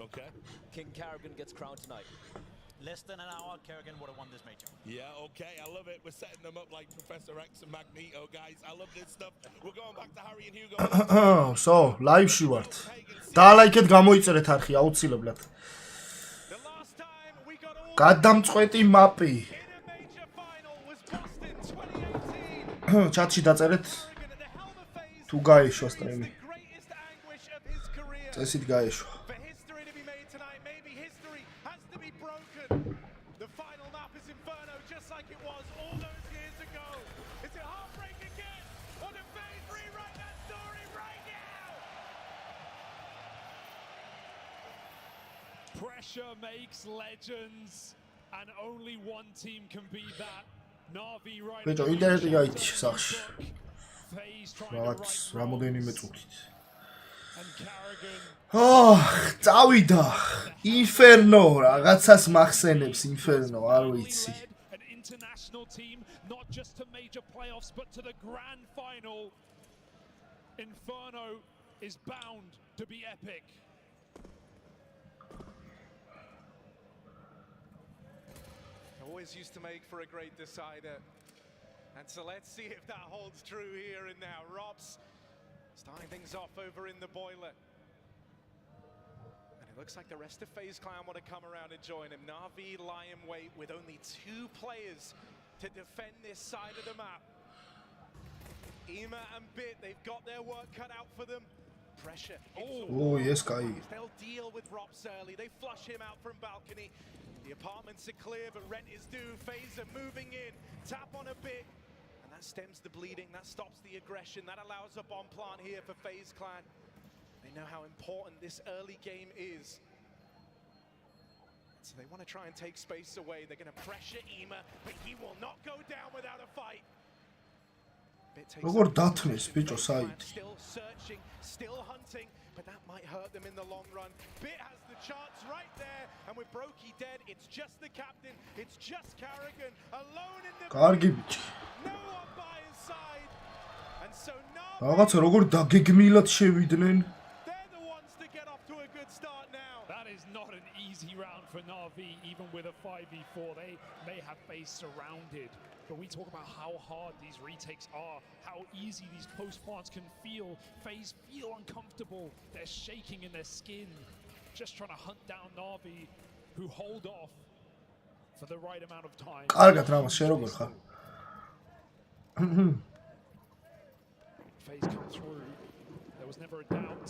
Okay. King Karrigan gets crowned tonight. Less than an hour, Karrigan would have won this major. Yeah, okay, I love it. We're setting them up like Professor X and Magneto, guys. I love this stuff. We're going back to Harry and Hugo. So, live-ში ვართ. დაალაიქეთ გამოიწერეთ არხი აუცილებლად. გადამწყვეტი მაპი. ჩატში დაწერეთ თუ გაეშვა სტრიმი. წესით გაეშვა. The final map is Inferno, just like it was all those years ago. Is it heartbreak again? Or did FaZe rewrite that story right now? Pressure makes legends, and only one team can be that. NAVI right ბიჭო, ინტერნეტი გაიჭი სახში. რაღაც რამოდენიმე წუთით. წავიდა Inferno რაღაცას მახსენებს Inferno არ ვიცი. An international team not just to major playoffs but to the grand final. Inferno is bound to be epic. Always used to make for a great decider. And so let's see if that holds true here and now. Robs starting things off over in the boiler. And it looks like the rest of FaZe Clan want to come around and join him. NAVI lie in wait with only 2 players to defend this side of the map. Ema and Bit, they've got their work cut out for them. Pressure. Oh, yes, Kai. They'll deal with Robs early. They flush him out from balcony. The apartments are clear, but rent is due. FaZe are moving in. Tap on a Bit. And that stems the bleeding. That stops the aggression. That allows a bomb plant here for FaZe Clan. They know how important this early game is. So they want to try and take space away. They're going to pressure Ema, but he will not go down without a fight. როგორ დათმეს ბიჭო საით. Still searching, still hunting, but that might hurt them in the long run. Bit has the chance right there, and with Brokey dead, it's just the captain, it's just Karrigan alone in the კარგი ბიჭი. No one by his side. And so now რაღაცა როგორ დაგეგმილად შევიდნენ. they're the ones to get off to a good start now. That is not an easy round for NAVI, even with a 5v4. They may have FaZe surrounded, but we talk about how hard these retakes are, how easy these post plants can feel. FaZe feel uncomfortable. They're shaking in their skin, just trying to hunt down NAVI, who hold off for the right amount of time. კარგად რამას შენ როგორ ხარ? FaZe come through. There was never a doubt.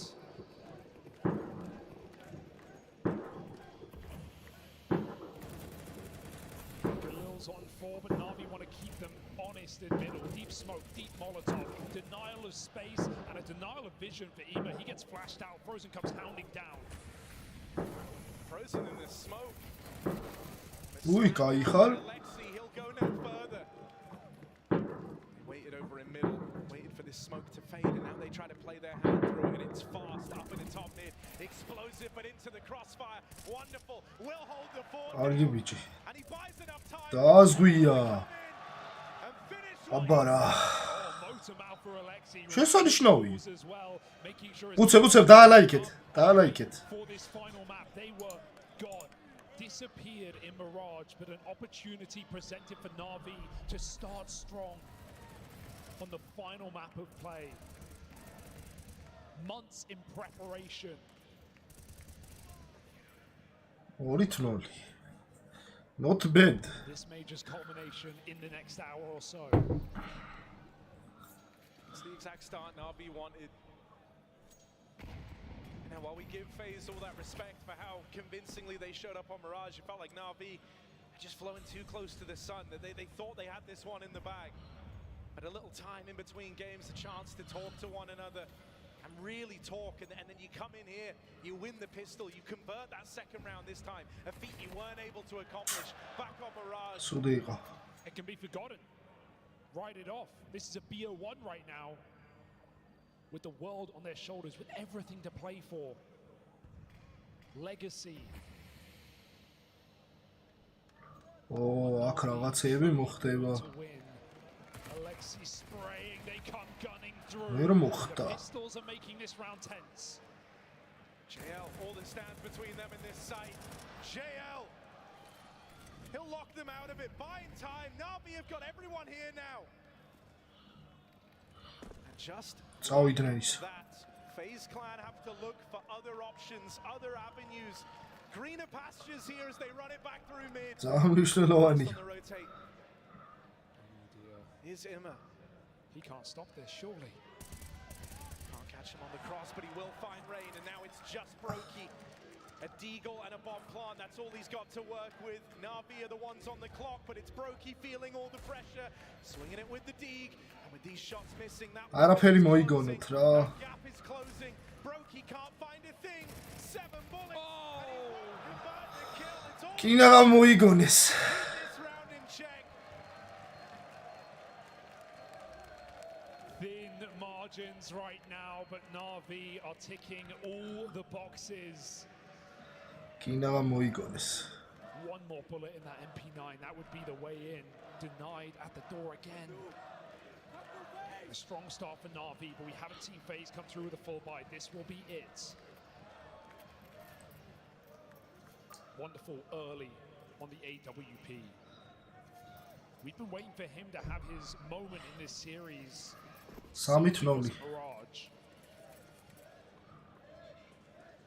On 4, but NAVI want to keep them honest in middle. Deep smoke, deep Molotov, denial of space and a denial of vision for Ema. He gets flashed out. Frozen comes hounding down. Frozen in the smoke. Ui, გაიხარ. He'll go no further. They waited over in middle, waited for this smoke to fade, and now they try to play their hand through it. It's fast up in the top mid, explosive, but into the crossfire. Wonderful. Will hold the fort. კარგი ბიჭი. And he buys enough time. დააზღვია. აბარა. შესანიშნავი. უცებ დაალაიქეთ. დაალაიქეთ. For this final map, they were gone. Disappeared in Mirage, but an opportunity presented for NAVI to start strong on the final map of play. Months in preparation. 2-0. Not bad. This major's culmination in the next hour or so. It's the exact start NAVI wanted. Now, while we give FaZe all that respect for how convincingly they showed up on Mirage, it felt like NAVI had just flown too close to the sun. That they thought they had this one in the bag. But a little time in between games, a chance to talk to one another and really talk, and then you come in here, you win the pistol, you convert that second round this time, a feat you weren't able to accomplish back on Mirage. It can be forgotten. Write it off. This is a BO1 right now, with the world on their shoulders, with everything to play for. Legacy. Oh, აქ რაღაცები მოხდება. Alexi spraying, they come gunning through. ვერ მოხდა. Pistols are making this round tense. JL, all that stands between them in this site. JL, he'll lock them out of it. Buying time. NAVI have got everyone here now. And just that, FaZe clan have to look for other options, other avenues. Greener pastures here as they run it back through mid. On the rotate. Here's Imma. He can't stop this, surely. Can't catch him on the cross, but he will find Rain, and now it's just Brokey. A deagle and a bomb plant, that's all he's got to work with. NAVI are the ones on the clock, but it's Brokey feeling all the pressure. Swinging it with the dig, and with these shots missing, that gap is closing. Brokey can't find a thing. 7 bullets, and he won't convert the kill. It's all this round in check. Thin margins right now, but NAVI are ticking all the boxes. One more bullet in that MP9, that would be the way in. Denied at the door again. A strong start for NAVI, but we haven't seen FaZe come through with a full buy. This will be it. Wonderful early on the AWP. We've been waiting for him to have his moment in this series. Mirage.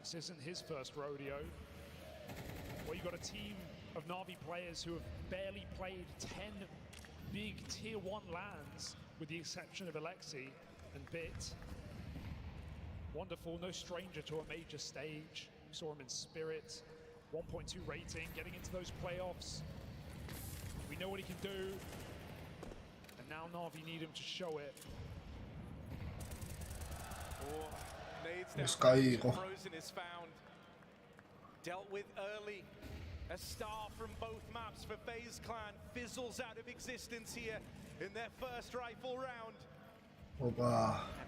This isn't his first rodeo. Well, you've got a team of NAVI players who have barely played 10 big tier 1 lands, with the exception of Alexi and Bit. Wonderful, no stranger to a major stage. Saw him in Spirit, 1.2 rating, getting into those playoffs. We know what he can do, and now NAVI need him to show it. Frozen is found. Dealt with early. A star from both maps for FaZe clan fizzles out of existence here in their first rifle round. And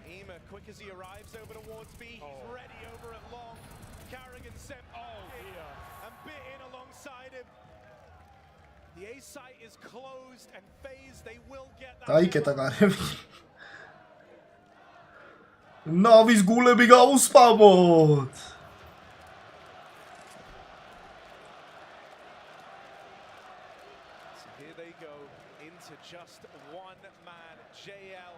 Ema, quick as he arrives over towards B, he's ready over at long. Carrigan sent and bit in alongside him. The A site is closed, and FaZe, they will get that. NAVI's გულები გაუსპამოთ. So here they go into just one man, JL,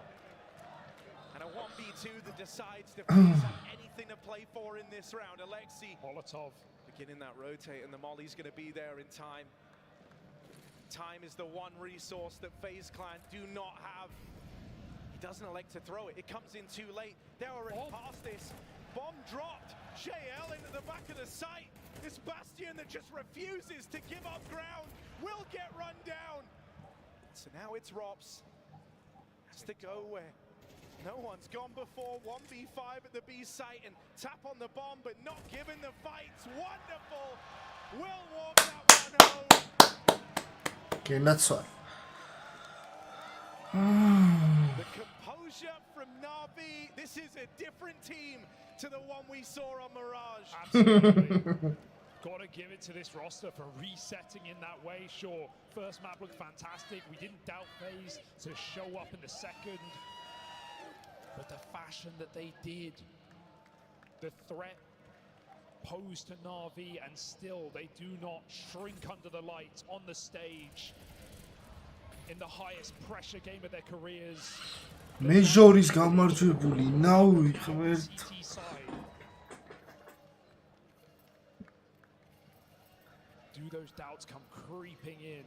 and a 1v2 that decides to have anything to play for in this round. Alexi Molotov beginning that rotate, and the molly's going to be there in time. Time is the one resource that FaZe clan do not have. Doesn't elect to throw it. It comes in too late. They're already past this. Bomb dropped. JL into the back of the site. This Bastion that just refuses to give up ground will get run down. So now it's Rops. Has to go where no one's gone before. 1v5 at the B site and tap on the bomb, but not given the fights. Wonderful. Will walk that one home. Okay, that's all. The composure from NAVI, this is a different team to the one we saw on Mirage. Absolutely. Gotta give it to this roster for resetting in that way. Sure, first map looked fantastic. We didn't doubt FaZe to show up in the second. But the fashion that they did, the threat posed to NAVI, and still they do not shrink under the lights on the stage. In the highest pressure game of their careers. Major-ის გამარჯვებული, ნავი ხმერთ. Do those doubts come creeping in?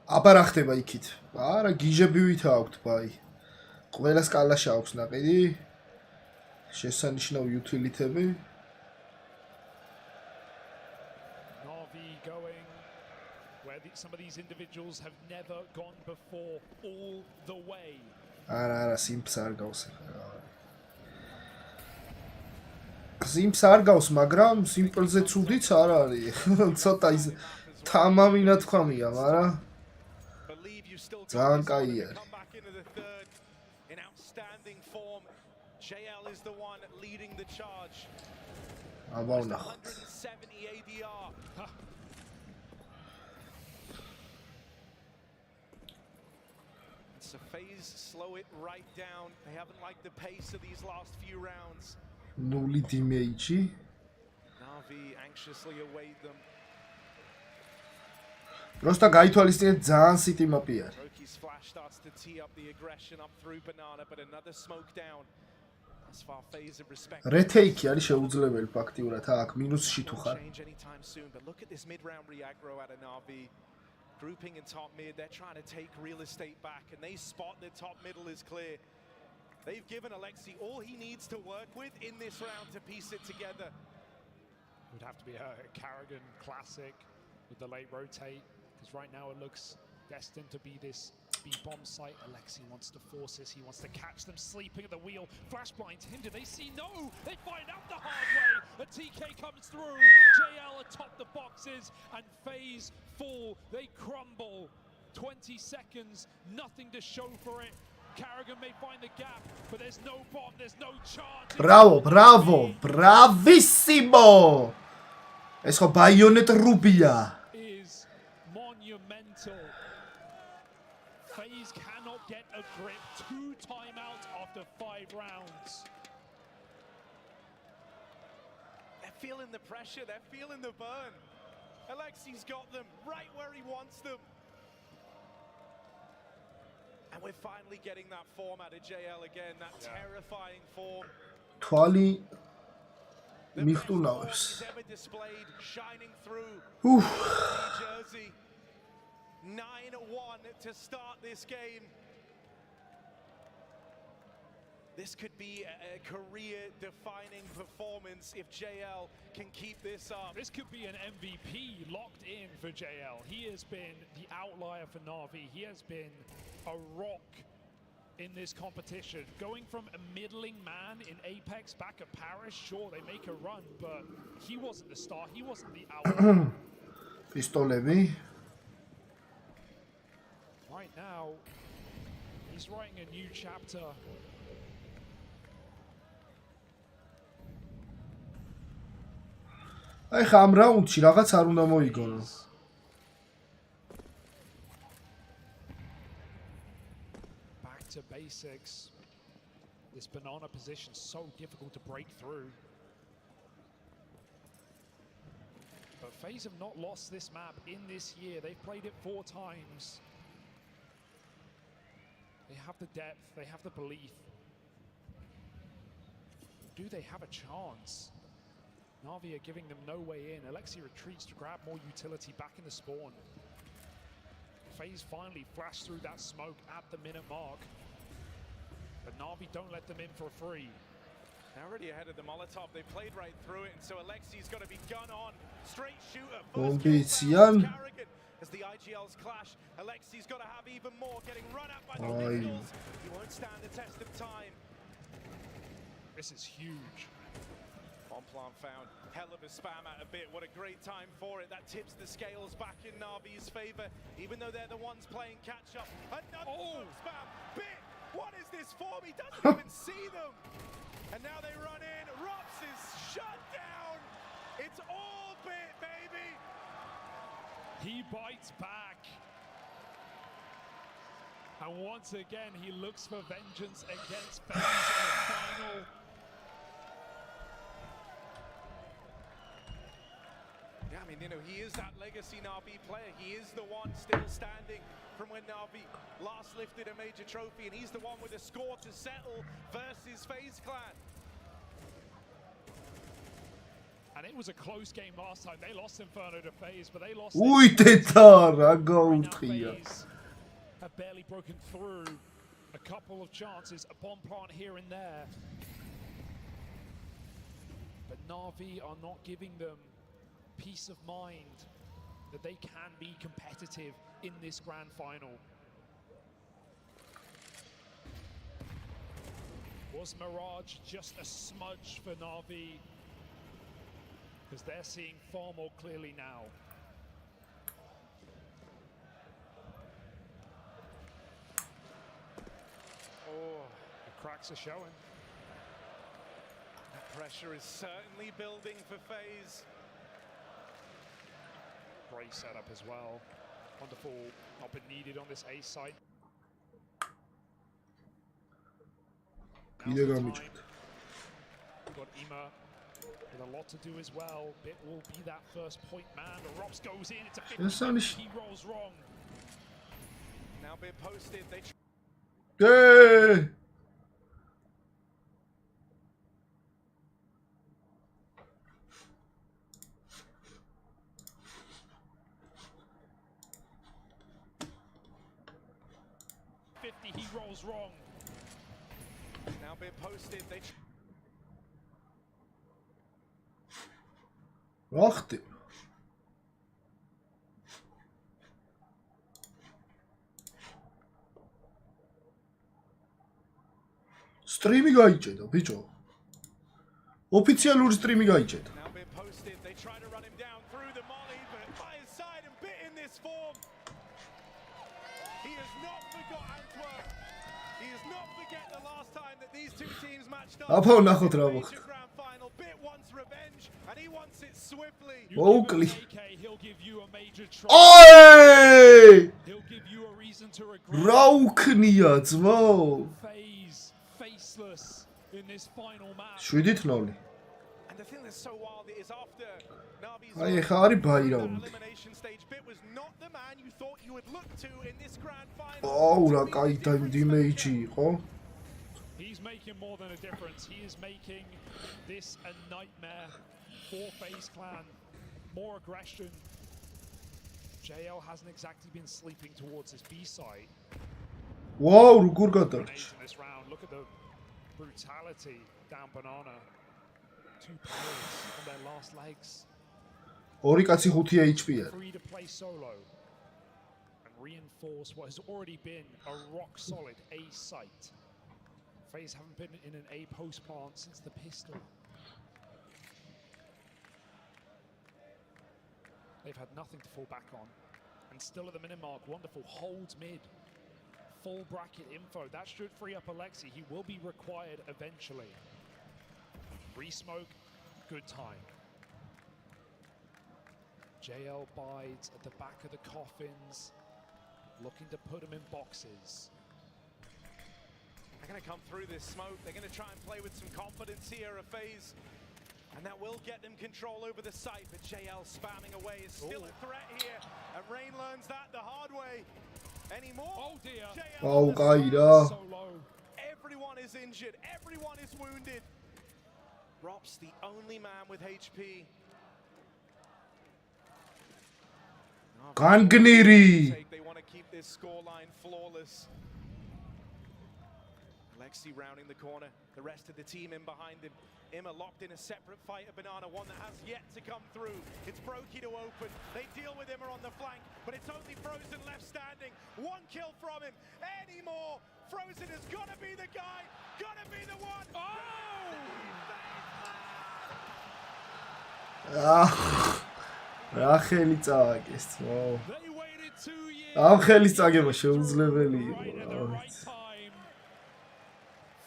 აბა რა ხდება იქით? არა, გიჟებივით აქვთ, ბაი. ყველა სკალაში აქვს ნაყიდი. შესანიშნავი უთილითები. Some of these individuals have never gone before all the way. არა, სიმფს არ გავს ახლა. სიმფს არ გავს, მაგრამ სიმპლზე ცუდიც არ არის. ცოტა ის თამამინა თქვამია, მაგრამ ძალიან კაი არის. In outstanding form, JL is the one leading the charge. აბა ვნახოთ. 170 ADR. So FaZe slow it right down. They haven't liked the pace of these last few rounds. Nuli damage. NAVI anxiously await them. Просто გაითვალისწინეთ ძალიან სიტი მაპი არის. Roki's flash starts to tee up the aggression up through banana, but another smoke down. As far FaZe have respect. Retake არის შეუძლებელი ფაქტიურად აქ მინუსში თუ ხარ. Change anytime soon, but look at this mid-round re-aggro out of NAVI. Grouping in top mid, they're trying to take real estate back, and they spot the top middle is clear. They've given Alexi all he needs to work with in this round to piece it together. It would have to be a Carrigan classic with the late rotate, because right now it looks destined to be this B-bomb site. Alexi wants to force this, he wants to catch them sleeping at the wheel. Flash blinds hindered, they see no! They find out the hard way! A TK comes through, JL atop the boxes, and FaZe fall, they crumble. 20 seconds, nothing to show for it. Carrigan may find the gap, but there's no bomb, there's no chance. Bravo, bravo, bravissimo! ეს ხო ბაიონეტ რუბია. Is monumental. FaZe cannot get a grip. 2 timeouts after 5 rounds. They're feeling the pressure, they're feeling the burn. Alexi's got them right where he wants them. And we're finally getting that form out of JL again, that terrifying form. თვალი The best form he's ever displayed, shining through. Jersey. 9-1 to start this game. This could be a career-defining performance if JL can keep this up. This could be an MVP locked in for JL. He has been the outlier for NAVI. He has been a rock in this competition. Going from a middling man in Apex back at Paris, sure, they make a run, but he wasn't the star. He wasn't the outlier. Pistolemi. Right now, he's writing a new chapter. აი ხა ამ რაუნდში რაღაც არ უნდა მოიგონო. Back to basics. This banana position so difficult to break through. But FaZe have not lost this map in this year. They've played it 4 times. They have the depth, they have the belief. Do they have a chance? NAVI are giving them no way in. Alexi retreats to grab more utility back in the spawn. FaZe finally flashed through that smoke at the minute mark. But NAVI don't let them in for free. They're already ahead of the Molotov. They played right through it, and so Alexi's got to be gun on. Straight shooter. Carrigan. As the IGLs clash, Alexi's got to have even more. Getting run at by the pistols. He won't stand the test of time. This is huge. Bonplan found hell of a spam at a bit. What a great time for it. That tips the scales back in NAVI's favor, even though they're the ones playing catch up. Another spam. Bit. What is this form? He doesn't even see them. And now they run in. Rops is shut down. It's all Bit, baby. He bites back. And once again, he looks for vengeance against FaZe in the final. Yeah, I mean, you know, he is that legacy NAVI player. He is the one still standing from when NAVI last lifted a major trophy, and he's the one with a score to settle versus FaZe Clan. And it was a close game last time. They lost Inferno to FaZe, but they lost. FaZe have barely broken through. A couple of chances, a bomb plant here and there. But NAVI are not giving them peace of mind that they can be competitive in this grand final. Was Mirage just a smudge for NAVI? Because they're seeing far more clearly now. Oh, the cracks are showing. The pressure is certainly building for FaZe. Great setup as well. Wonderful, not been needed on this A site. got Ima with a lot to do as well. Bit will be that first point man. The Rops goes in. It's a 50. He rolls wrong. Now Bit posted. They Hey! He rolls wrong. now Bit posted. They Wacht. Streaming გაიჭედა, ბიჭო. ოფიციალური streaming გაიჭედა. now Bit posted. They try to run him down through the molly, but by his side and Bit in this form. He has not forgot Antwerp. He has not forget the last time that these two teams matched up. აბა ნახოთ რა მოხდა. Grand final. Bit wants revenge, and he wants it swiftly. Oakley. He'll give you a major try. Oi! He'll give you a reason to regret. რა უქნია ძმო? FaZe faceless in this final match. 7-0. And the thing that's so wild is after Navi's აი ხა არის ბაირაუნდი. elimination stage, Bit was not the man you thought you would look to in this grand final. აუ რა კაი დიმეიჯი იყო. He's making more than a difference. He is making this a nightmare for FaZe Clan. More aggression. JL hasn't exactly been sleeping towards his B side. ვაუ როგორ გადარჩა. In this round, look at the brutality down Banana. Two players on their last legs. ორი კაცი 5 HP არის. Free to play solo and reinforce what has already been a rock solid A site. FaZe haven't been in an A post plant since the pistol. They've had nothing to fall back on. And still at the minute mark, wonderful holds mid. Full bracket info. That should free up Alexi. He will be required eventually. Re-smoke, good time. JL bides at the back of the coffins, looking to put him in boxes. They're going to come through this smoke. They're going to try and play with some confidence here at FaZe. And that will get them control over the site. But JL spamming away is still a threat here. And Rain learns that the hard way. Any more? Oh dear. JL აუ on the კაირა. So low. Everyone is injured. Everyone is wounded. Rops, the only man with HP. განგნირი. They want to keep this scoreline flawless. Alexi rounding the corner. The rest of the team in behind him. Ima locked in a separate fight at Banana, one that has yet to come through. It's Brokey to open. They deal with Ima on the flank, but it's only Frozen left standing. One kill from him. Any more? Frozen has got to be the guy. Got to be the one. რა ხელი წააგეს ძმო. They waited 2 years. ამ ხელის წაგება შეუძლებელი იყო. Right at the right time.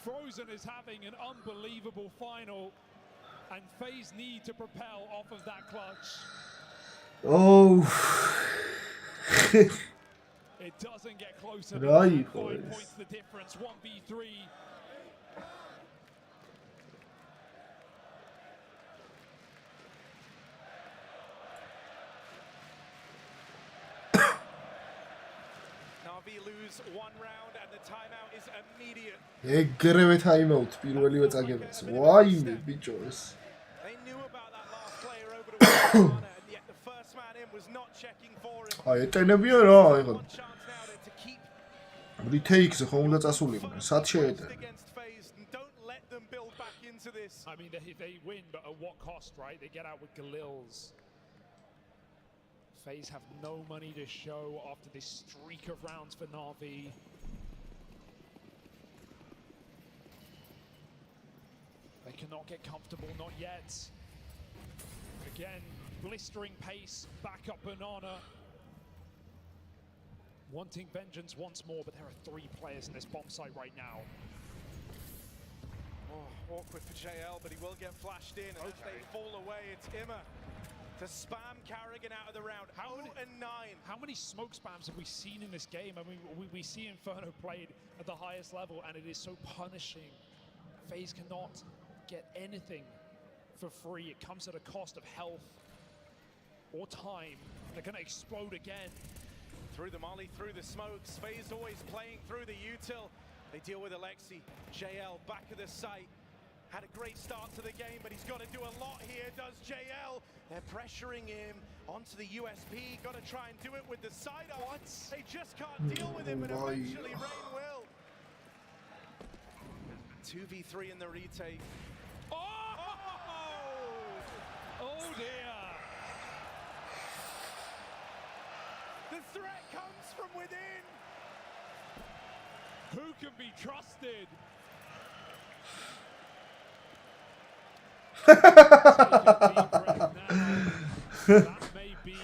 Frozen is having an unbelievable final, and FaZe need to propel off of that clutch. Oh. It doesn't get closer. Right, 5 boys. points the difference. 1v3. NAVI lose one round, and the timeout is immediate. ეგრევე time-out პირველივე წაგებას. ვაიმე ბიჭო ეს. They knew about that last player over to Banana, and yet the first man in was not checking for him. აი ეტენებიან რა, ეხლა One chance now to keep retake-ზე ხომ უნდა წასულიყვნენ. სად შეეტანა? against FaZe, and don't let them build back into this. I mean, they win, but at what cost, right? They get out with Galils. FaZe have no money to show after this streak of rounds for NAVI. They cannot get comfortable, not yet. Again, blistering pace, back up Banana. Wanting vengeance once more, but there are 3 players in this bomb site right now. Oh, awkward for JL, but he will get flashed in, and as they fall away, it's Ima to spam Carrigan out of the round. 0-9. How many smoke spams have we seen in this game? I mean, we see Inferno played at the highest level, and it is so punishing. FaZe cannot get anything for free. It comes at a cost of health or time. They're going to explode again. Through the molly, through the smokes. FaZe always playing through the util. They deal with Alexi. JL back of the site. Had a great start to the game, but he's got to do a lot here, does JL. They're pressuring him onto the USP. Got to try and do it with the side up. What? They just can't deal with him, and eventually Rain will. 2v3 in the retake. Oh! Oh dear! The threat comes from within. Who can be trusted? Take a deep breath now. That may be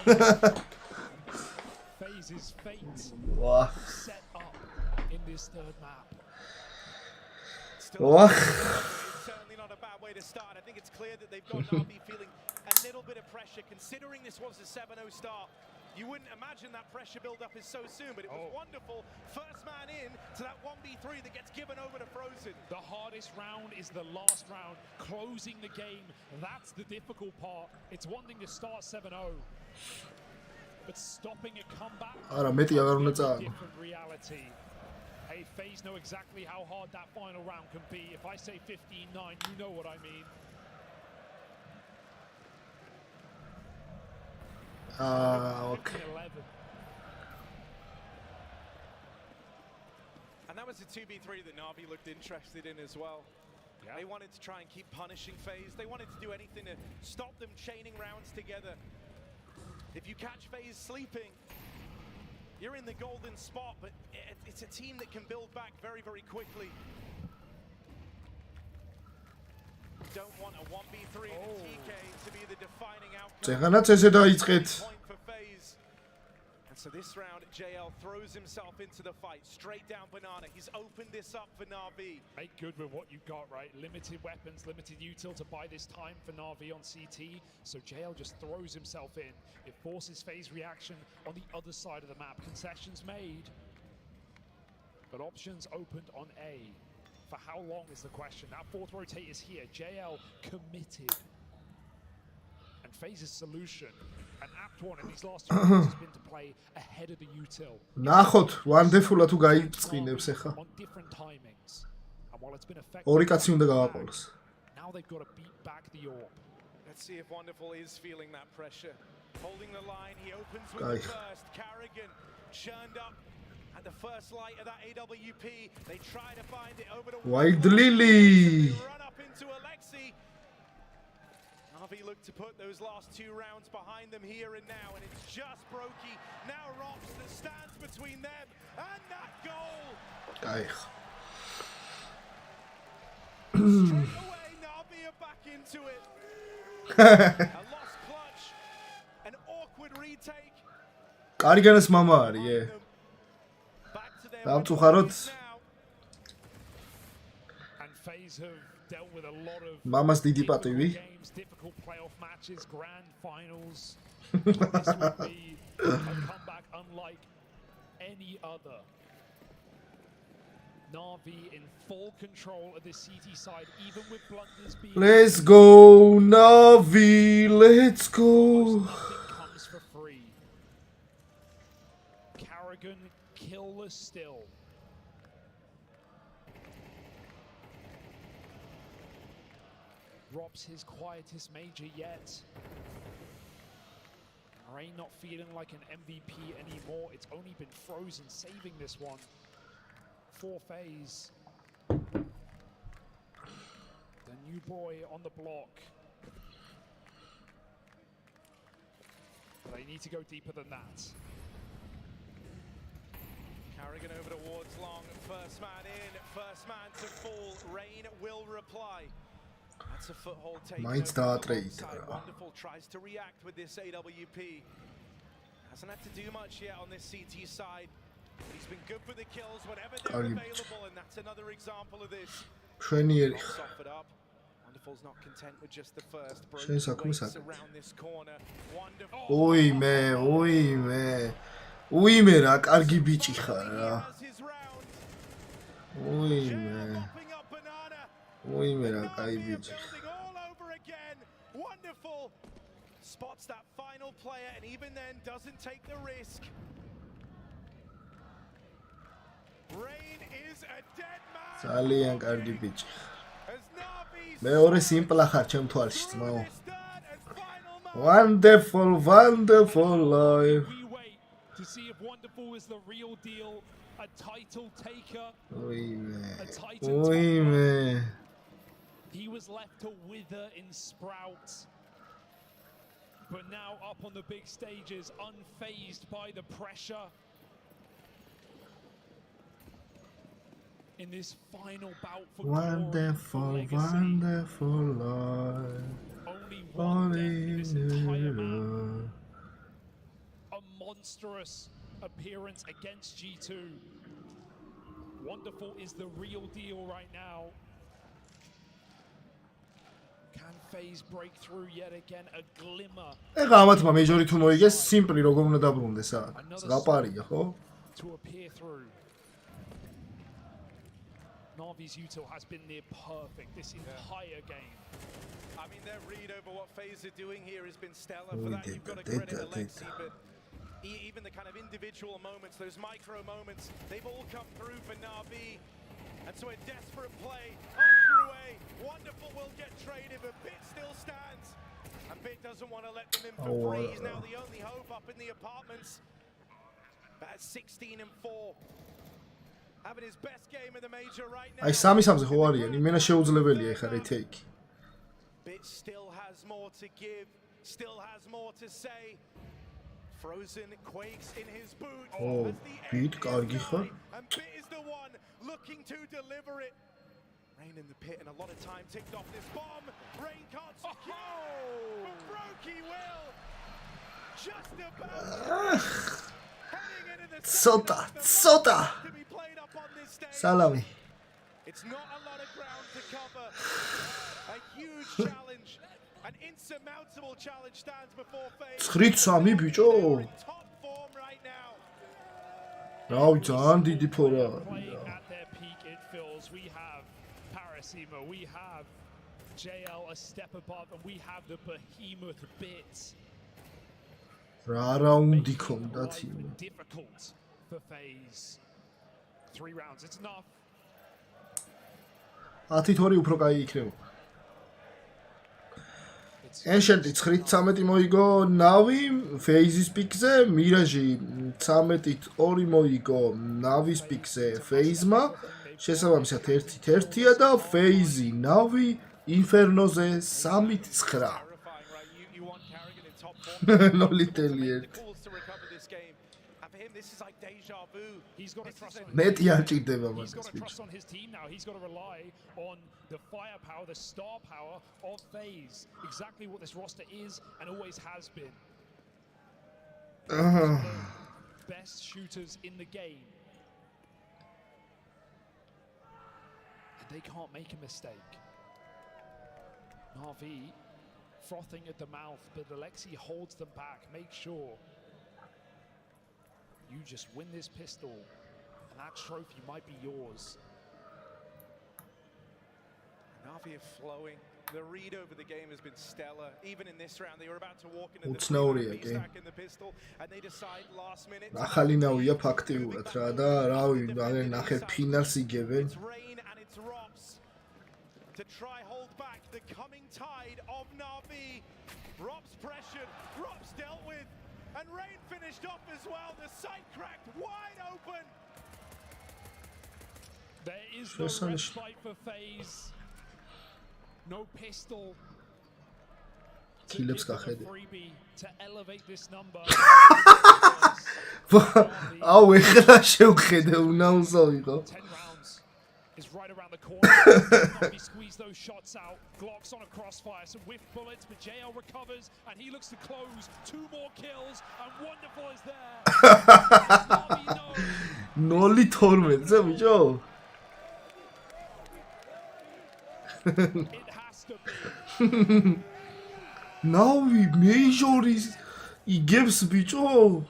FaZe's fate set up in this third map. Still, it's certainly not a bad way to start. I think it's clear that they've got NAVI feeling a little bit of pressure, considering this was a 7-0 start. You wouldn't imagine that pressure build-up is so soon, but it was wonderful. First man in to that 1v3 that gets given over to Frozen. The hardest round is the last round, closing the game. That's the difficult part. It's one thing to start 7-0, but stopping a comeback is a different reality. Hey, FaZe know exactly how hard that final round can be. If I say 15-9, you know what I mean. Okay. 11. And that was a 2v3 that NAVI looked interested in as well. Yeah. They wanted to try and keep punishing FaZe. They wanted to do anything to stop them chaining rounds together. If you catch FaZe sleeping, you're in the golden spot, but it's a team that can build back very, very quickly. Don't want a 1v3 in a TK to be the defining outcome. Point for FaZe. And so this round, JL throws himself into the fight, straight down Banana. He's opened this up for NAVI. Make good with what you got, right? Limited weapons, limited util to buy this time for NAVI on CT. So JL just throws himself in. It forces FaZe reaction on the other side of the map. Concessions made, but options opened on A. For how long is the question? That fourth rotate is here. JL committed. And FaZe's solution, an apt one in these last 2 rounds, has been to play ahead of the util. ნახოთ, wonderful-ა თუ გაიწყინებს ახლა. On different timings. And while it's been effective, ორი კაცი უნდა გავაყოლოს. now they've got to beat back the orb. Let's see if Wonderful is feeling that pressure. Holding the line, he opens with the first. Carrigan churned up at the first light of that AWP. They try to find it over to Wild Lily. Run up into Alexi. NAVI look to put those last 2 rounds behind them here and now, and it's just Brokey. Now Rops that stands between them and that goal. Straight away, NAVI are back into it. A lost clutch, an awkward retake. კარგანას მამა არის, Back to their დავწუხაროთ. And FaZe have dealt with a lot of მამას დიდი პატივი. games, difficult playoff matches, grand finals. This would be a comeback unlike any other. NAVI in full control of the CT side, even with blunders being. Let's go, NAVI, let's go. Nothing comes for free. Carrigan killless still. Rob's his quietest major yet. Rain not feeling like an MVP anymore. It's only been Frozen saving this one for FaZe. The new boy on the block. But they need to go deeper than that. Carrigan over towards Long. First man in, first man to fall. Rain will reply. That's a foothold taken. Mine's daadreed. Wonderful tries to react with this AWP. Hasn't had to do much yet on this CT side. He's been good for the kills whenever they're available, and that's another example of this. მშვენიერი. Softened up. Wonderful's not content with just the first. შენ საქმეს Waits აკეთებ. around this corner. Wonderful. უიმე რა, კარგი ბიჭი ხარ რა. Has his round. უიმე. Mopping up Banana. უიმე რა კაი NAVI ბიჭი. building all over again. Wonderful. Spots that final player and even then doesn't take the risk. Rain is a dead man. ძალიან კარგი ბიჭი. As NAVI მეორე სიმპლა ხარ ჩემ თვალში ძმაო. through this third and final moment. Wonderful, wonderful life. We wait to see if Wonderful is the real deal, a title taker. უიმე. He was left to wither in Sprout, but now up on the big stages, unfazed by the pressure. In this final bout for Wonderful, legacy. wonderful life. Only one death in this entire map. A monstrous appearance against G2. Wonderful is the real deal right now. Can FaZe break through yet again? A glimmer ეხა ამათმა მეიჟორი თუ მოიგეს, სიმპლი როგორ უნდა დაბრუნდეს აქ? ზღაპარია, ხო? to appear through. NAVI's util has been near perfect this entire game. I mean, their read over what FaZe are doing here has been stellar. For that, you've got to credit Alexi, but even the kind of individual moments, those micro moments, they've all come through for NAVI. And so a desperate play up through A. Wonderful will get traded, but Bit still stands. And Bit doesn't want to let them in for free. He's now the only hope up in the apartments. But at 16 and 4. Having his best game in the major right now. აი 3-3-ზე ხო არიან? იმენა შეუძლებელია ეხა retake. Bit still has more to give, still has more to say. Frozen quakes in his boot. Oh, as the Bit end is კარგი ხარ. nigh, and Bit is the one looking to deliver it. Rain in the pit and a lot of time ticked off this bomb. Rain can't secure, but Brokey will. Just about heading into the Sota, second sota. to be played up on this stage. სალამი. It's not a lot of ground to cover. A huge challenge, an insurmountable challenge stands before FaZe. 9-3 ბიჭო. They're in top form right now. რავი, ძალიან დიდი ფორა. Playing at their peak, it feels. We have Parasima, we have JL a step above, and we have the behemoth Bits. რა რაუნდი Making ქონდათ life იმ. difficult for FaZe. 3 rounds, it's enough. 10-2 უფრო კაი იქნება. Ancient-ი 9-13 მოიგო NAVI FaZe-ის პიკზე, Mirage 13-2 მოიგო NAVI-ის პიკზე FaZe-მა, შესაბამისად 1-1-ია და FaZe NAVI Inferno-ზე 3-9. Terrifying, right? You want Carrigan in top form. ნოლიტელი The ერთი. calls to recover this game. And for him, this is like deja vu. He's got to This trust is on a- მეტი არ ჭირდება He's მას got to ბიჭო. trust on his team now. He's got to rely on the firepower, the star power of FaZe. Exactly what this roster is and always has been. Best shooters in the game. And they can't make a mistake. NAVI frothing at the mouth, but Alexi holds them back. Make sure you just win this pistol and that trophy might be yours. NAVI are flowing. The read over the game has been stellar. Even in this round, they were about to walk into უცნაურია the კი. stack in the pistol, and they decide last minute. ახალი ნავია ფაქტიურად რა და რავი, აღარ ნახე ფინალს იგებენ. It's Rain and it's Rops to try hold back the coming tide of NAVI. Rops pressured, Rops dealt with, and Rain finished off as well. The site cracked wide open. There is no Listen, respite for FaZe. No pistol. To Kileb's give them a გახედე. freebie to elevate this number. აუ ეხლა შევხედე უნაუსო იყო. 10 rounds is right around the corner. NAVI squeeze those shots out. Glocks on a crossfire. Some whiff bullets, but JL recovers and he looks to close. 2 more kills and Wonderful is there. NAVI knows 0-12-ზე ბიჭო. it has to be. NAVI Major-ის იგებს ბიჭო.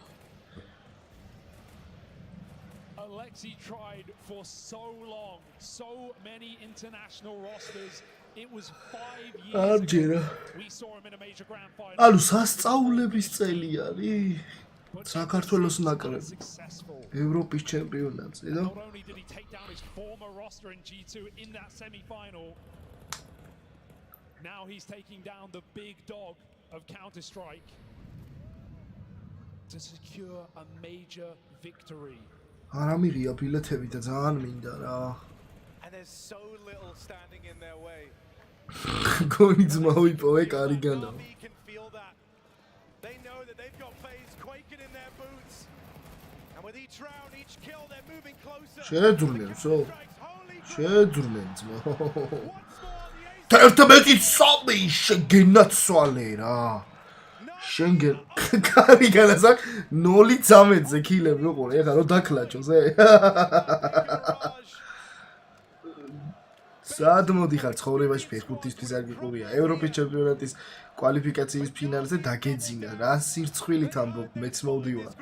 Alexi tried For so long, so many international rosters. It was 5 years ago. We saw him in a major grand final. ანუ სასწაულების წელი არის საქართველოს ნაკრები ევროპის ჩემპიონატზე და Not only did he take down his former roster in G2 in that semi-final, now he's taking down the big dog of Counter-Strike to secure a major victory. არა მიღია ბილეთები და ძალიან მინდა რა. And there's so little standing in their way. გონი ძმავიპოვე კარიგანა. NAVI can feel that. They know that they've got FaZe quaking in their boots. And with each round, each kill, they're moving closer. შეძურნენ სო. შეძურნენ ძმა. თერთმეტი სამი შეგენაცვალე რა. შენგენ კარიგანას აქ 0-13-ზე ქილები უყურე ეხლა რომ დაქლაჭოს სად მოდიხარ ცხოვრებაში ფეხბურთისთვის არ გიყურია ევროპის ჩემპიონატის კვალიფიკაციის ფინალზე დაგეძინა რა სირცხვილით ამბობ მეც მოვდივარ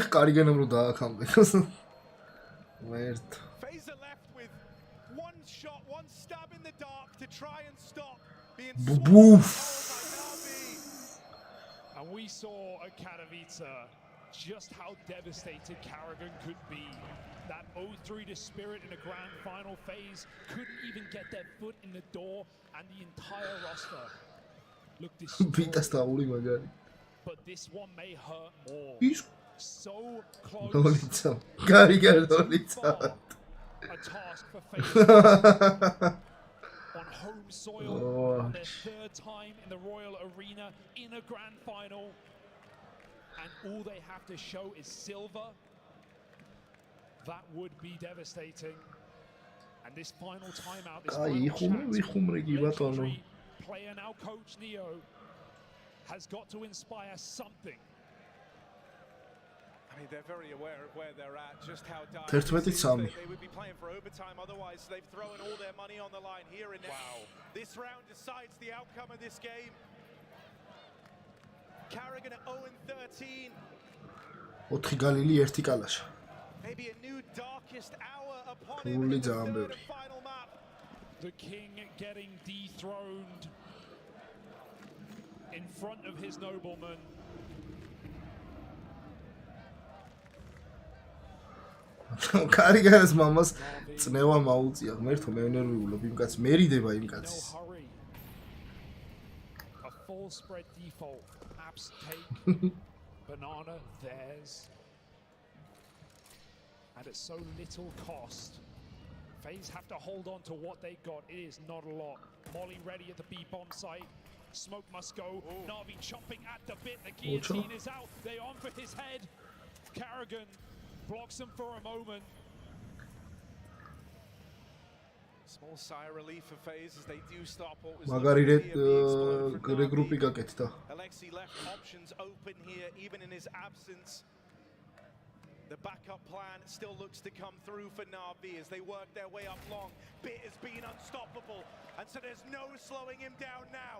ეხ კარიგანამ რომ დააქამდე მერტ One shot, one stab in the dark to try and stop being Boof. And we saw at Katowice just how devastated Karrigan could be. That 0-3 to spirit in a grand final phase couldn't even get their foot in the door, and the entire roster looked destroyed. But this one may hurt more. So close. A task for FaZe on home soil on their third time in the Royal Arena in a grand final, and all they have to show is silver. That would be devastating. And this final timeout, this legendary player now, Coach Neo, has got to inspire something. I mean, they're very aware of where they're at, just how dire they would be playing for overtime, otherwise they've thrown all their money on the line here and now. Wow. This round decides the outcome of this game. Karrigan at 0-13. Maybe a new darkest hour upon him in the third and final map. The king getting dethroned in front of his nobleman. კარიგანას მამას წნევა მაუწია ღმერთო მე ნერვიულობ იმ კაცს მერიდება იმ კაცის A full spread default apps take banana theirs and at so little cost. FaZe have to hold on to what they got. It is not a lot. Molly ready at the B bomb site. Smoke must go. Navi chomping at the bit. The guillotine is out. They on for his head. Karrigan blocks him for a moment. Small sigh of relief for FaZe as they do stop what was Alexi left options open here even in his absence. The backup plan still looks to come through for NAVI as they work their way up long. Bit has been unstoppable and so there's no slowing him down now.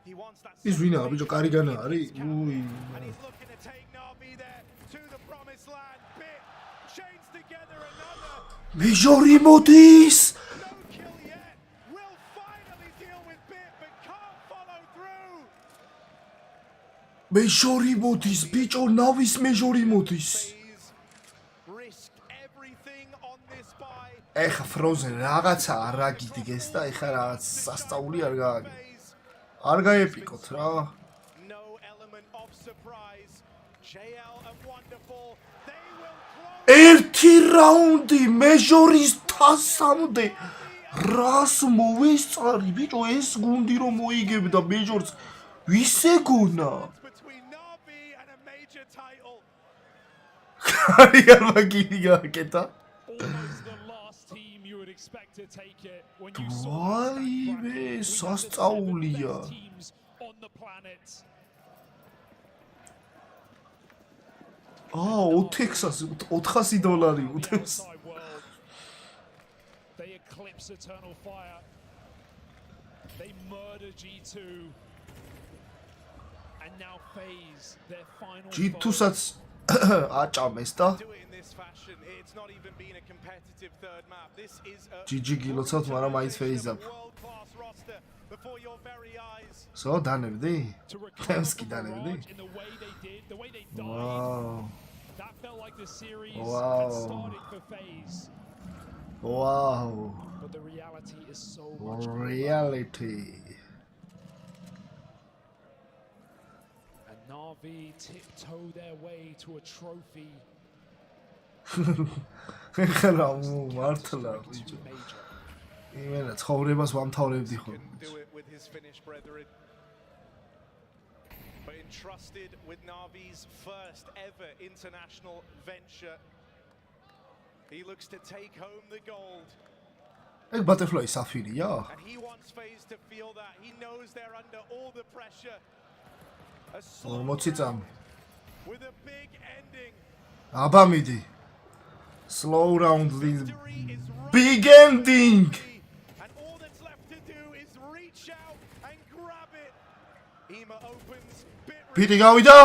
He wants that. He's winning, and he's looking to take NAVI there to the promised land. Bit chains together another. Majori Modis. No kill yet. Will finally deal with Bit, but can't follow through. Majori Modis, bicho navis Majori Modis. Risk everything on this buy. ეხა Frozen რაღაცა არ აგიდგეს და ეხა რაღაც სასწაული არ გააგე. არ გაეპიკოთ რა. No element of surprise. JL and wonderful. They will close. ერთი რაუნდი მეჟორის თასამდე რას მოვესწარი ბიჭო ეს გუნდი რომ მოიგებდა მეჟორს ვის ეგონა? Between NAVI and a major title. კარგად მაგინი გააკეთა. Almost the last team you would expect to take it when you saw ვაიმე სასწაულია. teams on the planet. $400 უდევს. They eclipse Eternal Fire. They murder G2. And now FaZe, their final G2-საც აჭამეს და Do it in this fashion. It's not even been a competitive third map. This is a GG გილოცავთ, მაგრამ მაინც FaZe up. world-class roster before your very eyes. So, დანებდი? to Temps recover კი from დანებდი? Mirage in the way they did, the way they died. Wow. That felt like the series Wow. had started for FaZe. Wow. But the reality is so much more. Reality. And NAVI tiptoe their way to a trophy. ხერა მართლა Strike ბიჭო. 2 major. იმენა ცხოვრებას ვამთავრებდი ხოლმე. Couldn't do it with his Finnish brethren. But entrusted with Navi's first ever international venture. He looks to take home the gold. ეგ ბატერფლაი საფირია? And he wants FaZe to feel that. He knows they're under all the pressure. A slow 40 წამი. with a big ending. აბა მიდი. Slow round with Victory is right big there. ending. And all that's left to do is reach out and grab it. Ema opens, bit ფიტი გავიდა.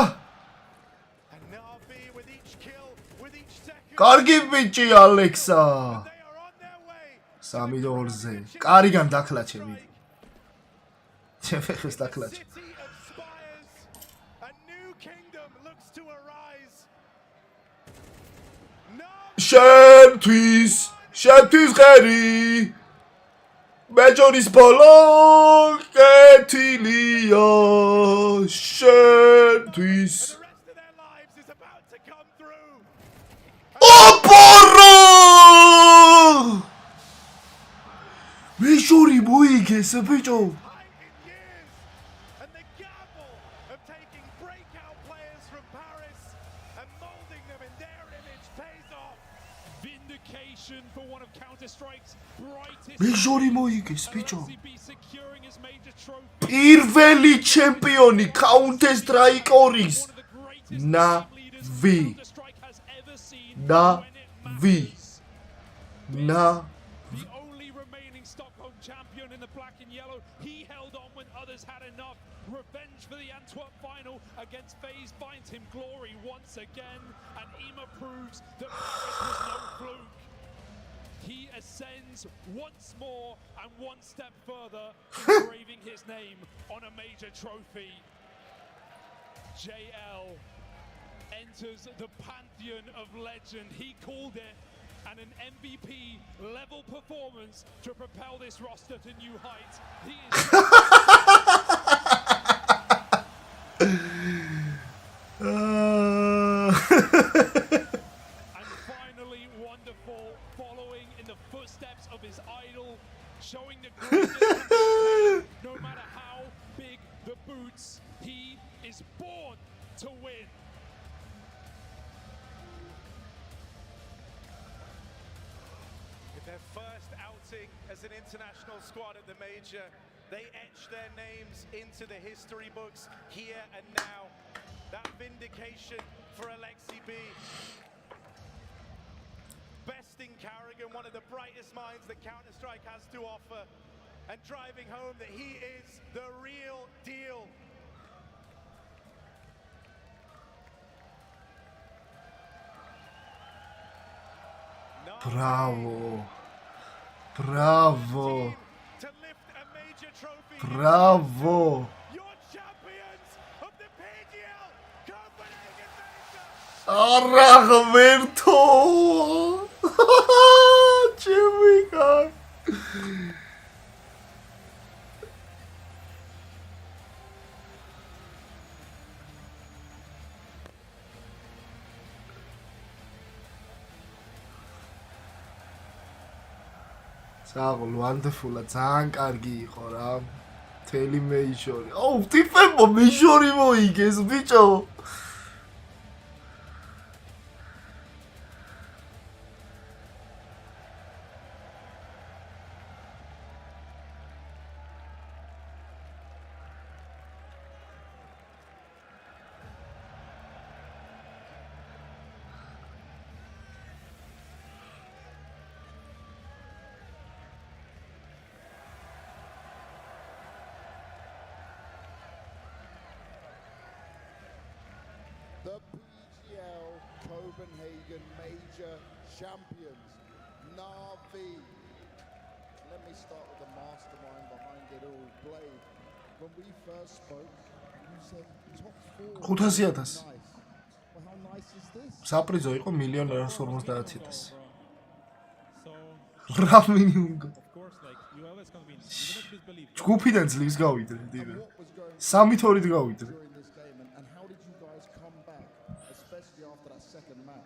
and Navi with each kill, with each second. კარგი ბიჭი ალექსა. They are on their way. 3-2-ზე. კარიგან დაქლა ჩემი. ჩემს დაქლა. City of spires. A new kingdom looks to arise. შენთვის ღერი მეჯორის ბოლო კეთილია შენთვის The rest of their lives is about to come through. ოპორო მეჯორი მოიგეს ბიჭო Time in years. And the gamble of taking breakout players from Paris and molding them in their image pays off. Vindication for one of Counter-Strike's brightest. მეჯორი მოიგეს ბიჭო LCB securing his major trophy. პირველი ჩემპიონი Counter Strike-ორის One of the greatest NAVI. leaders Counter-Strike has ever seen NAVI. when it matters. ნა The only remaining Stockholm champion in the black and yellow. He held on when others had enough. Revenge for the Antwerp final against FaZe finds him glory once again. And Ema proves that Paris was no fluke. He ascends once more and one step further, engraving his name on a major trophy. JL enters the pantheon of legend. He called it, and an MVP level performance to propel this roster to new heights. He is and finally wonderful, following in the footsteps of his idol, showing the greatness no matter how big the boots, he is born to win. With their first outing as an international squad at the major, they etch their names into the history books here and now. That vindication for Alexi B. Besting Carrigan, one of the brightest minds that Counter-Strike has to offer, and driving home that he is the real deal. Bravo. Bravo. To lift a major trophy. Bravo. Your champions of the PGL Copenhagen Major. Aragverto. Chemica. საღოლ wonderful-ა ძალიან კარგი იყო რა მთელი მეიჟორი. აუ ტიფებო მეიჟორი მოიგეს ბიჭო. Copenhagen Major champions, NAVI. Let me start with the mastermind behind it all, Blade. When we first spoke, you said top 4. 500,000. Nice. Well, how nice is this? საპრიზო იყო 1,250,000. რა მინიმუმ. ჯგუფიდან ძლივს გავიდრე, დიახ. 3-2-ით გავიდრე. During this game, and how did you guys come back, especially after that second map?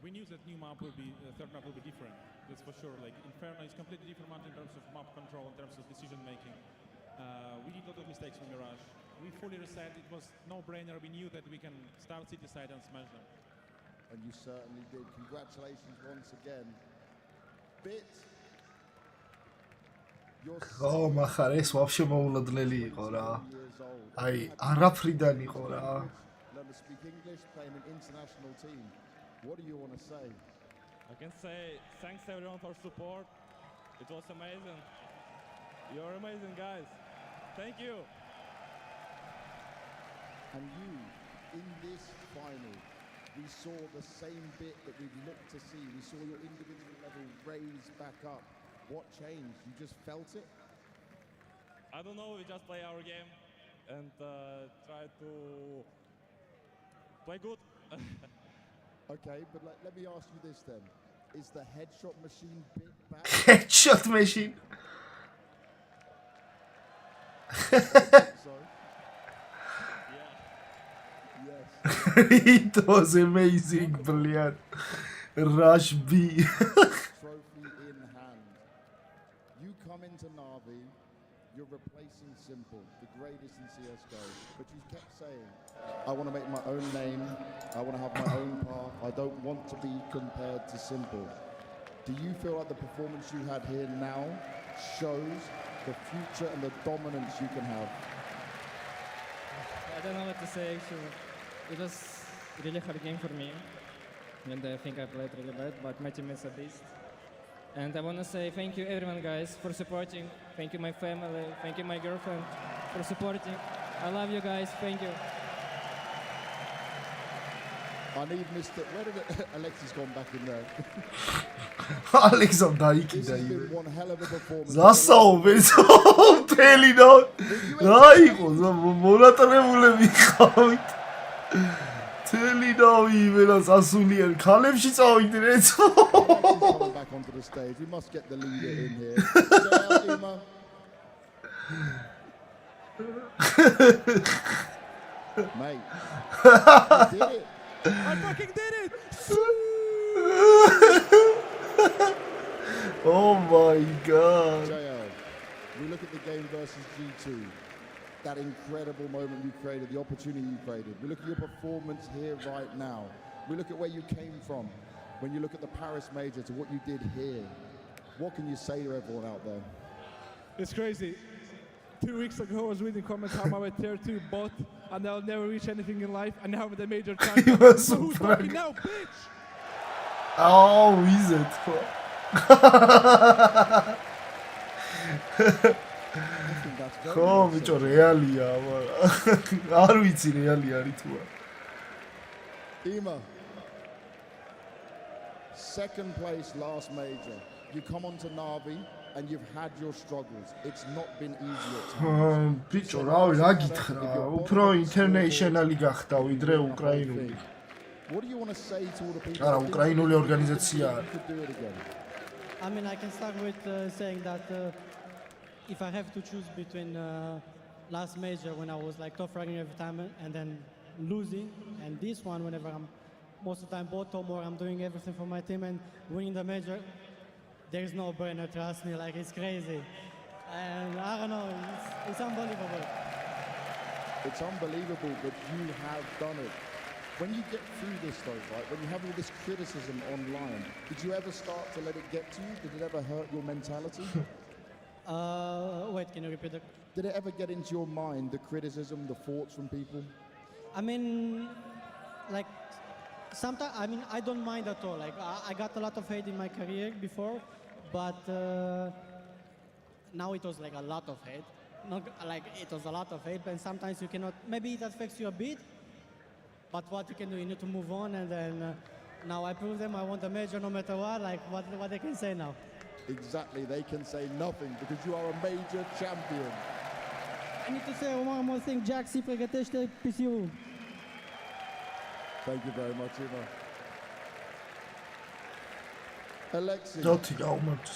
We knew that new map will be, third map will be different. That's for sure. Like Inferno is completely different map in terms of map control, in terms of decision making. We did a lot of mistakes from Mirage. We fully reset. It was no-brainer. We knew that we can start city side and smash them. And you certainly did. Congratulations once again. Bit. ო, მახარ ეს ვაფშე მოულოდნელი იყო რა. აი, არაფრიდან იყო რა. Learn to speak English, playing an international team. What do you want to say? I can say thanks everyone for support. It was amazing. You're amazing guys. Thank you. And you, in this final, we saw the same bit that we've looked to see. We saw your individual level raise back up. What changed? You just felt it? I don't know. We just play our game and try to play good. Okay, but let me ask you this then. Is the headshot machine big back? Headshot machine. So? Yeah. Yes. It was amazing, brilliant. Rush B. Trophy in hand. You come into NAVI, you're replacing Simple, the greatest in CSGO, but you kept saying, I want to make my own name, I want to have my own path, I don't want to be compared to Simple. Do you feel like the performance you had here now shows the future and the dominance you can have? I don't know what to say actually. It was a really hard game for me. And I think I played really bad, but my teammates are beast. And I want to say thank you everyone guys for supporting. Thank you my family, thank you my girlfriend for supporting. I love you guys, thank you. I need Mr. Where did Alexis gone back in there? Alexam დაიკიდა This has იმე. been one hell of a performance. ზასაუბეს მთელი და რა იყო მონატრებულები ხავით. მთელი დავი იმენას ასულიან ქალებში წავიდნენ. Alexis coming back onto the stage. We must get the leader in here. Mate, you did it. I fucking did it! Oh my god. JL, we look at the game versus G2. That incredible moment you created, the opportunity you created. We look at your performance here right now. We look at where you came from. When you look at the Paris Major to what you did here. What can you say to everyone out there? It's crazy. 2 weeks ago I was reading comments how I'm a tier 2 bot and I'll never reach anything in life and now I'm the major champion. was So who's so talking now, bitch? Oh, is it? ხო, ბიჭო, რეალია, მაგრამ არ ვიცი რეალი არის თუ არა. Ema, second place last major. You come onto NAVI and you've had your struggles. It's not been easy at times. ბიჭო, რავი, რა გითხრა? უფრო ინტერნეიშნალი გახდა ვიდრე უკრაინული. What do you want to say to all the people? არა, უკრაინული ორგანიზაცია. I mean, I can start with saying that if I have to choose between last major when I was like top ranking every time and then losing, and this one whenever I'm most of the time bottom or I'm doing everything for my team and winning the major, there is no brainer, trust me, like it's crazy. And I don't know, it's unbelievable. It's unbelievable, but you have done it. When you get through this though, right, when you have all this criticism online, did you ever start to let it get to you? Did it ever hurt your mentality? Wait, can you repeat that? Did it ever get into your mind, the criticism, the thoughts from people? I mean, like, sometimes, I mean, I don't mind at all. Like, I got a lot of hate in my career before, but now it was like a lot of hate. Not like it was a lot of hate, and sometimes you cannot, maybe it affects you a bit, but what you can do, you need to move on, and then now I prove them I want a major no matter what. Like what they can say now. Exactly, they can say nothing because you are a major champion. I need to say one more thing. Jack, se pregătește PC-ul. Thank you very much, Ima. Alexi. Don't you know much?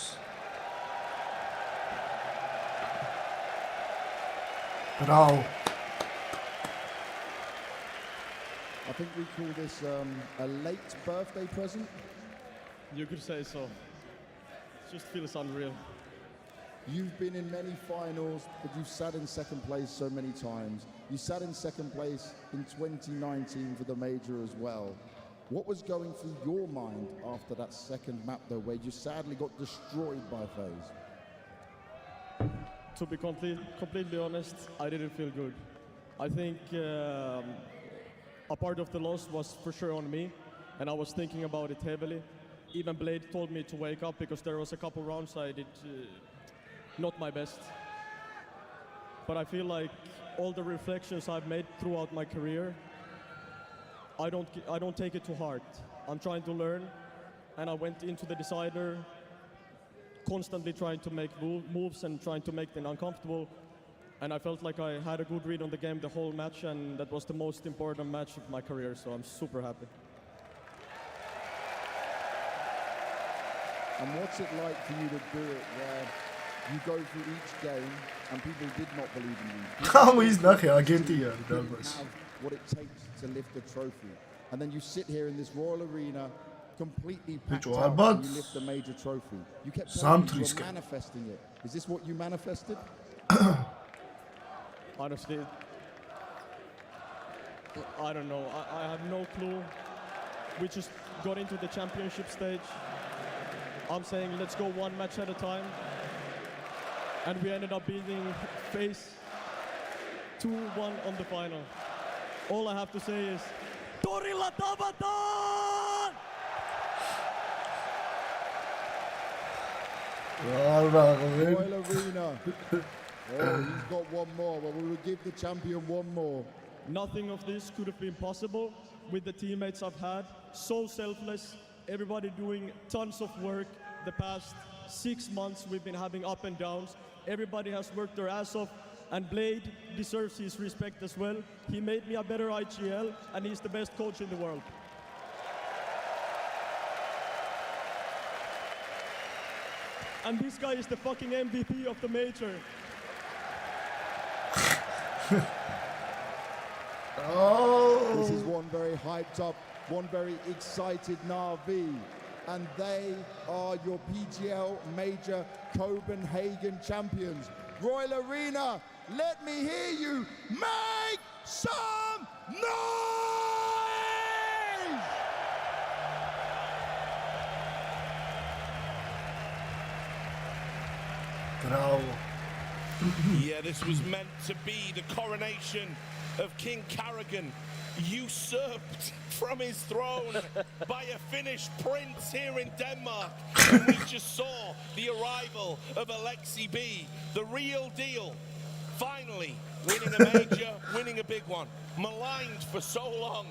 Bravo. I think we call this a late birthday present. You could say so. Just feels unreal. You've been in many finals, but you've sat in second place so many times. You sat in second place in 2019 for the major as well. What was going through your mind after that second map, though, where you sadly got destroyed by FaZe? To be completely honest, I didn't feel good. I think a part of the loss was for sure on me, and I was thinking about it heavily. Even Blade told me to wake up because there was a couple rounds I did not my best. But I feel like all the reflections I've made throughout my career, I don't take it to heart. I'm trying to learn, and I went into the decider constantly trying to make moves and trying to make them uncomfortable. And I felt like I had a good read on the game the whole match, and that was the most important match of my career, so I'm super happy. And what's it like for you to do it where you go through each game and people did not believe in you? How is that Argentina? What it takes to lift a trophy. And then you sit here in this Royal Arena completely packed out and you lift a major trophy. You kept telling me you were manifesting it. Is this what you manifested? Honestly, I don't know. I have no clue. We just got into the championship stage. I'm saying let's go one match at a time. And we ended up beating FaZe 2-1 on the final. All I have to say is Torilla Tabatan! Royal Arena. Oh, he's got one more. Well, we will give the champion one more. Nothing of this could have been possible with the teammates I've had. So selfless. Everybody doing tons of work. The past 6 months we've been having up and downs. Everybody has worked their ass off, and Blade deserves his respect as well. He made me a better IGL, and he's the best coach in the world. And this guy is the fucking MVP of the major. Oh. This is one very hyped up, one very excited NAVI. And they are your PGL Major Copenhagen champions. Royal Arena, let me hear you make some noise! Bravo. Yeah, this was meant to be the coronation of King Carrigan, usurped from his throne by a Finnish prince here in Denmark. And we just saw the arrival of Alexi B, the real deal, finally winning a major, winning a big one, maligned for so long.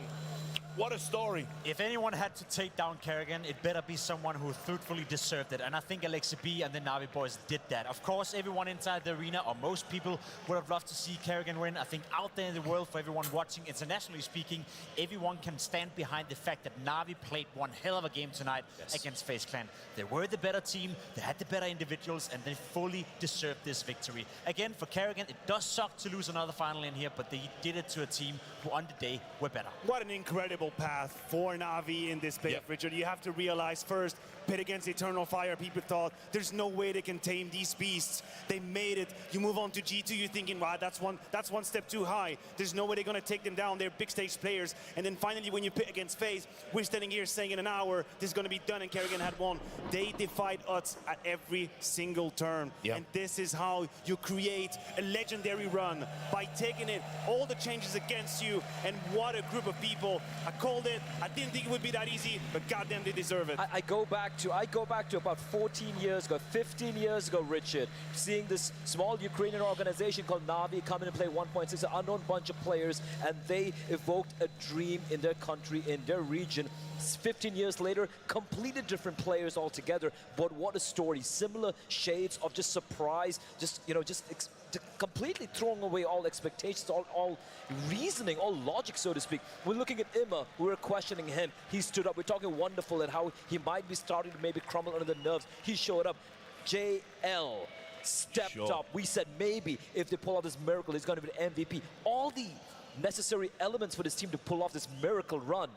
What a story. If anyone had to take down Carrigan, it better be someone who truthfully deserved it. And I think Alexi B and the Navi boys did that. Of course, everyone inside the arena, or most people, would have loved to see Carrigan win. I think out there in the world, for everyone watching, internationally speaking, everyone can stand behind the fact that Navi played one hell of a game tonight against FaZe Clan. They were the better team, they had the better individuals, and they fully deserved this victory. Again, for Carrigan, it does suck to lose another final in here, but they did it to a team who on the day were better. What an incredible path for Navi in this playoff, Richard. You have to realize first, pit against Eternal Fire, people thought there's no way they can tame these beasts. They made it. You move on to G2, you're thinking, wow, that's one step too high. There's no way they're gonna take them down. They're big stage players. And then finally, when you pit against FaZe, we're standing here saying in an hour, this is gonna be done, and Carrigan had won. They defied odds at every single turn. And this is how you create a legendary run, by taking it, all the changes against you, and what a group of people. I called it. I didn't think it would be that easy, but goddamn, they deserve it. I go back to about 14 years ago, 15 years ago, Richard, seeing this small Ukrainian organization called NAVI come in and play 1.6, an unknown bunch of players, and they evoked a dream in their country, in their region. 15 years later, completely different players altogether, but what a story. Similar shades of just surprise, just, you know, just completely throwing away all expectations, all reasoning, all logic, so to speak. We're looking at Ima, we were questioning him. He stood up. We're talking wonderful and how he might be starting to maybe crumble under the nerves. He showed up. JL stepped up. We said maybe if they pull off this miracle, he's going to be an MVP. All the necessary elements for this team to pull off this miracle run.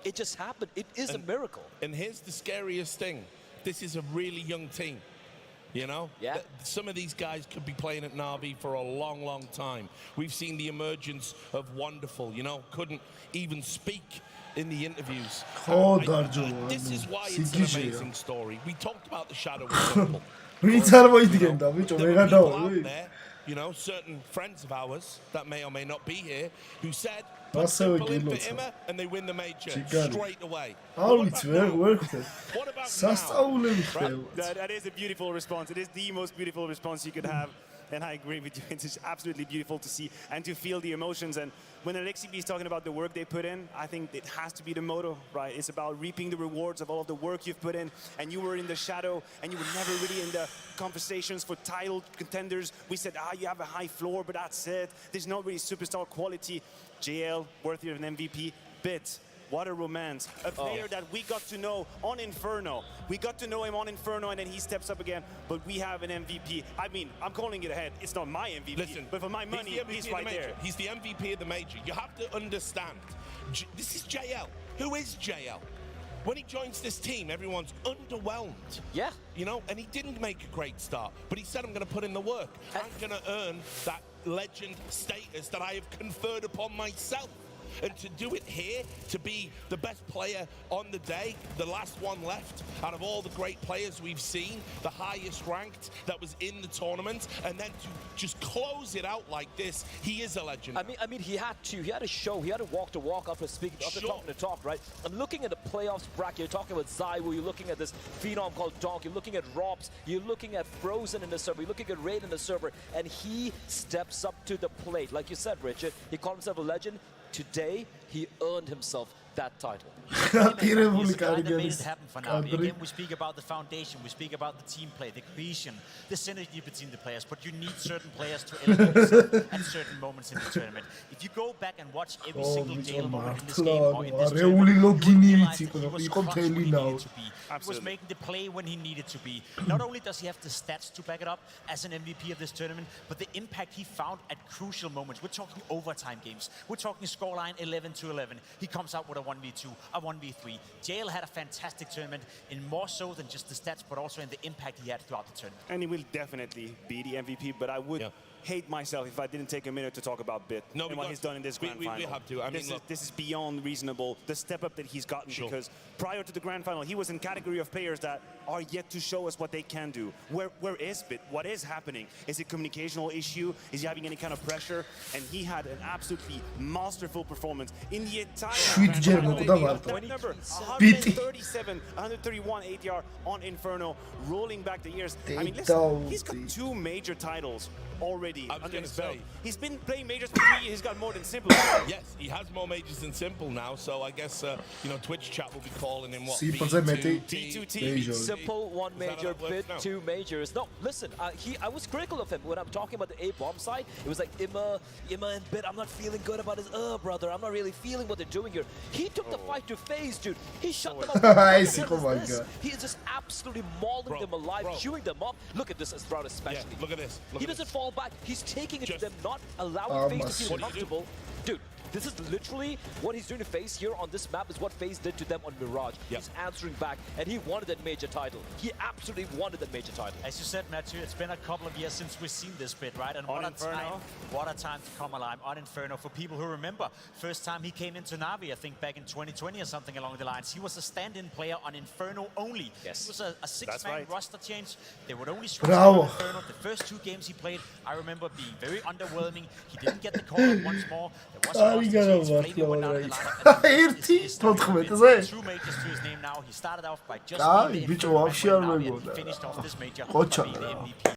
It just happened. It is a miracle. And here's the scariest thing. This is a really young team. You know? Yeah. Some of these guys could be playing at NAVI for a long, long time. We've seen the emergence of Wonderful, you know, couldn't even speak in the interviews. This is why it's an amazing story. We talked about the shadow of Simple. There are people out there, you know, certain friends of ours that may or may not be here, who said, put Simple in for Ima and they win the major straight away. What about now? That is a beautiful response. It is the most beautiful response you could have. And I agree with you. It's absolutely beautiful to see and to feel the emotions. And when Alexi B is talking about the work they put in, I think it has to be the motto, right? It's about reaping the rewards of all of the work you've put in. And you were in the shadow, and you were never really in the conversations for title contenders. We said, you have a high floor, but that's it. There's not really superstar quality. JL, worthy of an MVP. Bit. What a romance. A player that we got to know on Inferno. We got to know him on Inferno, and then he steps up again. But we have an MVP. I mean, I'm calling it ahead. It's not my MVP. Listen, but for my money, he's right there. He's the MVP of the major. You have to understand. This is JL. Who is JL? When he joins this team, everyone's underwhelmed. Yeah. You know, and he didn't make a great start. But he said, I'm going to put in the work. I'm going to earn that legend status that I have conferred upon myself. And to do it here, to be the best player on the day, the last one left out of all the great players we've seen, the highest ranked that was in the tournament, and then to just close it out like this, he is a legend. I mean, he had to show, he had to walk the walk after speaking, after talking the talk, right? I'm looking at the playoffs bracket. You're talking about Zaiwu, you're looking at this phenom called Donk, you're looking at Robs, you're looking at Frozen in the server, you're looking at Raid in the server, and he steps up to the plate. Like you said, Richard, he called himself a legend. Today, he earned himself that title. Made it happen for NAVI. Again, we speak about the foundation, we speak about the team play, the cohesion, the synergy between the players, but you need certain players to elevate yourself at certain moments in the tournament. If you go back and watch every single JL moment in this game or in this tournament, you realize that he was constantly where he needed to be. He was making the play when he needed to be. Not only does he have the stats to back it up as an MVP of this tournament, but the impact he found at crucial moments. We're talking overtime games. We're talking scoreline 11-11. He comes out with a 1v2, a 1v3. JL had a fantastic tournament, in more so than just the stats, but also in the impact he had throughout the tournament. And he will definitely be the MVP, but I would hate myself if I didn't take a minute to talk about Bit and what he's done in this grand final. We have to. I mean, this is beyond reasonable, the step up that he's gotten, because prior to the grand final, he was in category of players that are yet to show us what they can do. Where is Bit? What is happening? Is it a communicational issue? Is he having any kind of pressure? And he had an absolutely masterful performance in the entire number 137, 131 ADR on Inferno, rolling back the years. I mean, listen, he's got 2 major titles already under his belt. He's been playing majors for 3 years. He's got more than Simple. Yes, he has more majors than Simple now. So I guess you know, Twitch chat will be calling him what? T2T. Simple 1 major, Bit 2 majors. No, listen. I was critical of him when I'm talking about the A-bomb side. It was like Ima and Bit. I'm not feeling good about his brother. I'm not really feeling what they're doing here. He took the fight to FaZe, dude. He shut them up. He is just absolutely mauling them alive, chewing them up. Look at this Sprout especially. Look at this. He doesn't fall back. He's taking it to them, not allowing FaZe to feel comfortable. Dude, this is literally what he's doing to FaZe here on this map is what FaZe did to them on Mirage. He's answering back, and he wanted that major title. He absolutely wanted that major title. As you said, Matthew, it's been a couple of years since we've seen this Bit, right? And what a time to come alive on Inferno. For people who remember, first time he came into NAVI, I think back in 2020 or something along the lines, he was a stand-in player on Inferno only. Yes. It was a 6-man roster change. They would only switch on Inferno. The first 2 games he played, I remember being very underwhelming. He didn't get the call up once more. There was Ari maybe we're not in the garamართლა lineup. ერთი It's starting to 14-ზე? win 2 majors to his name now. He started off by just Ai, being the bicho, Inferno вообще member, არ and now მეგონა. he finished off this major by Qocha. being the MVP.